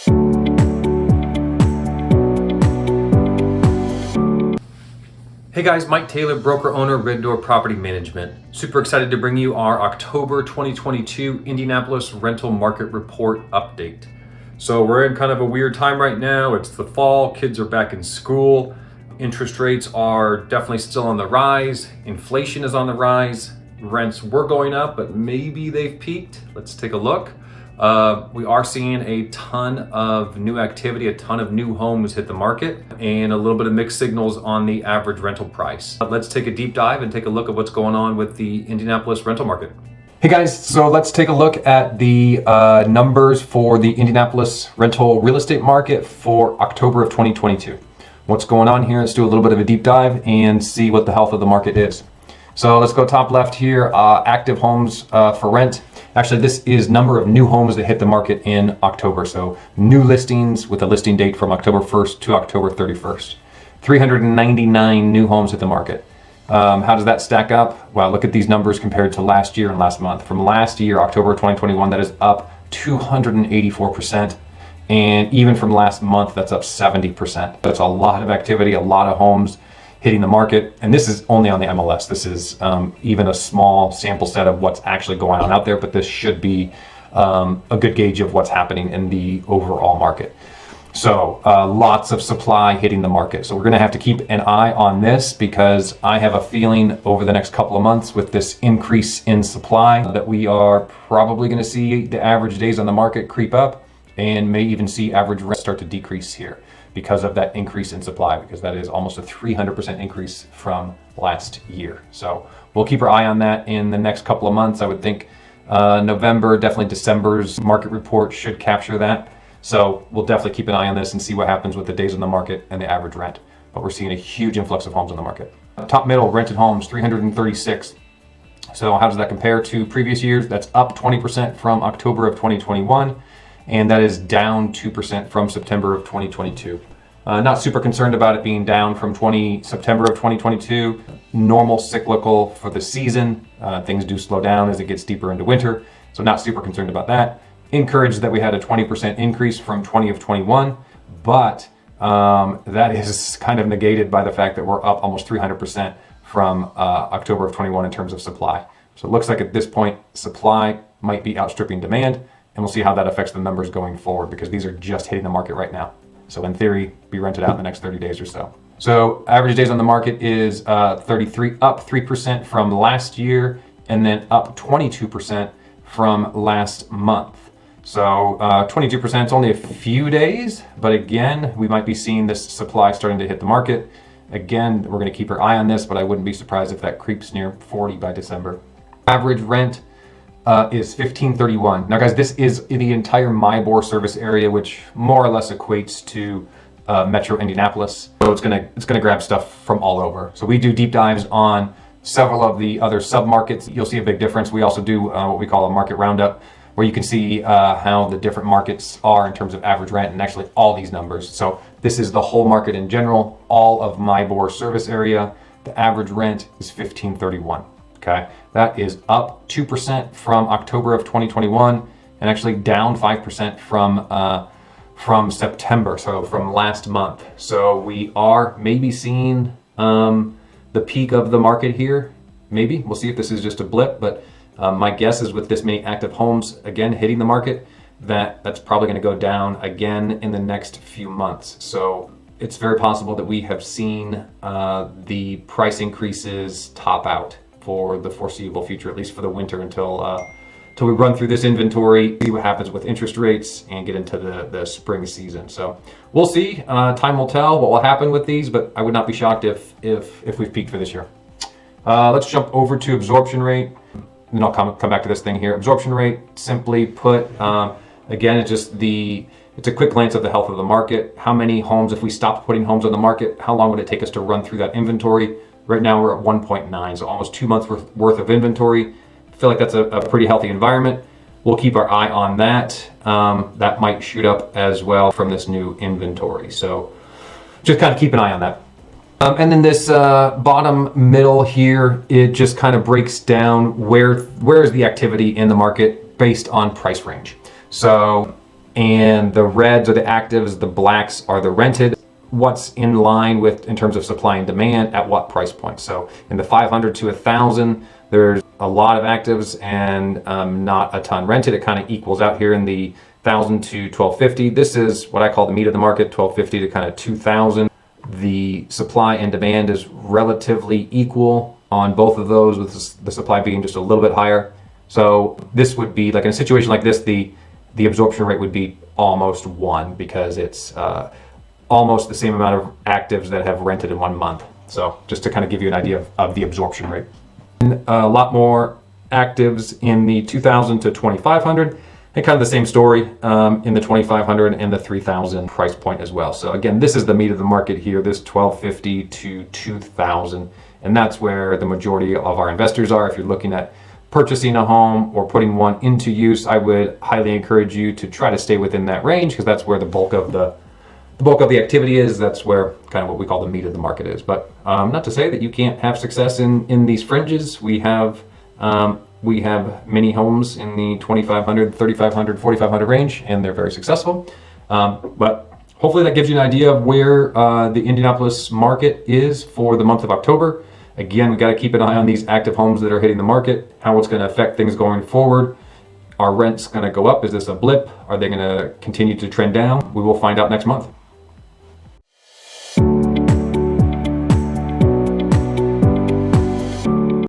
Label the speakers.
Speaker 1: Hey guys, Mike Taylor, broker owner, Red Door Property Management. Super excited to bring you our October 2022 Indianapolis Rental Market Report update. So we're in kind of a weird time right now. It's the fall, kids are back in school. Interest rates are definitely still on the rise. Inflation is on the rise. Rents were going up, but maybe they've peaked. Let's take a look. We are seeing a ton of new activity, a ton of new homes hit the market, and a little bit of mixed signals on the average rental price. Let's take a deep dive and take a look at what's going on with the Indianapolis rental market. Hey guys, so let's take a look at the numbers for the Indianapolis rental real estate market for October of 2022. What's going on here? Let's do a little bit of a deep dive and see what the health of the market is. So let's go top left here, active homes for rent. Actually, this is number of new homes that hit the market in October. So new listings with a listing date from October 1st to October 31st. 399 new homes hit the market. How does that stack up? Well, look at these numbers compared to last year and last month. From last year, October 2021, that is up 284%. And even from last month, that's up 70%. That's a lot of activity, a lot of homes hitting the market. And this is only on the MLS. This is even a small sample set of what's actually going on out there, but this should be a good gauge of what's happening in the overall market. So lots of supply hitting the market. So we're gonna have to keep an eye on this, because I have a feeling over the next couple of months with this increase in supply that we are probably gonna see the average days on the market creep up, and may even see average rent start to decrease here because of that increase in supply, because that is almost a 300% increase from last year. So we'll keep our eye on that in the next couple of months. I would think November, definitely December's market report should capture that. So we'll definitely keep an eye on this and see what happens with the days on the market and the average rent. But we're seeing a huge influx of homes on the market. Top middle rented homes, 336. So how does that compare to previous years? That's up 20% from October of 2021. And that is down 2% from September of 2022. Not super concerned about it being down from September of 2022. Normal cyclical for the season. Things do slow down as it gets deeper into winter. So not super concerned about that. Encouraged that we had a 20% increase from 20 of 21, but that is kind of negated by the fact that we're up almost 300% from October of 21 in terms of supply. So it looks like at this point, supply might be outstripping demand. And we'll see how that affects the numbers going forward, because these are just hitting the market right now. So in theory, be rented out in the next 30 days or so. So average days on the market is 33, up 3% from last year, and then up 22% from last month. So 22% is only a few days, but again, we might be seeing this supply starting to hit the market. Again, we're gonna keep our eye on this, but I wouldn't be surprised if that creeps near 40 by December. Average rent is $15.31. Now guys, this is the entire MyBor service area, which more or less equates to Metro Indianapolis. So it's gonna grab stuff from all over. So we do deep dives on several of the other sub-markets. You'll see a big difference. We also do what we call a market roundup, where you can see how the different markets are in terms of average rent, and actually all these numbers. So this is the whole market in general, all of MyBor service area. The average rent is $15.31. Okay, that is up 2% from October of 2021, and actually down 5% from September, so from last month. So we are maybe seeing the peak of the market here. Maybe we'll see if this is just a blip, but my guess is with this many active homes again hitting the market, that's probably going to go down again in the next few months. So it's very possible that we have seen the price increases top out for the foreseeable future, at least for the winter, until we run through this inventory, see what happens with interest rates, and get into the spring season. So we'll see. Time will tell what will happen with these, but I would not be shocked if we've peaked for this year. Let's jump over to absorption rate. And I'll come back to this thing here. Absorption rate, simply put, again, it's a quick glance of the health of the market. How many homes, if we stopped putting homes on the market, how long would it take us to run through that inventory? Right now we're at 1.9, so almost 2 months worth of inventory. I feel like that's a pretty healthy environment. We'll keep our eye on that. That might shoot up as well from this new inventory. So just kind of keep an eye on that. And then this bottom middle here, it just kind of breaks down where is the activity in the market based on price range. So and the reds are the actives, the blacks are the rented. What's in line with in terms of supply and demand at what price point. So in the 500 to 1,000, there's a lot of actives and not a ton rented. It kind of equals out here in the 1,000 to 1,250. This is what I call the meat of the market, 1,250 to kind of 2,000. The supply and demand is relatively equal on both of those, with the supply being just a little bit higher. So this would be like in a situation like this, the absorption rate would be almost 1, because it's almost the same amount of actives that have rented in 1 month. So just to kind of give you an idea of the absorption rate. And a lot more actives in the 2,000 to 2,500, and kind of the same story in the 2,500 and the 3,000 price point as well. So again, this is the meat of the market here, this 1,250 to 2,000, and that's where the majority of our investors are. If you're looking at purchasing a home or putting one into use, I would highly encourage you to try to stay within that range, because that's where the bulk of the activity is. That's where kind of what we call the meat of the market is. But not to say that you can't have success in these fringes. We have many homes in the 2,500, 3,500, 4,500 range, and they're very successful. But hopefully that gives you an idea of where the Indianapolis market is for the month of October. Again, we got to keep an eye on these active homes that are hitting the market, how it's going to affect things going forward. Are rents going to go up? Is this a blip? Are they going to continue to trend down? We will find out next month.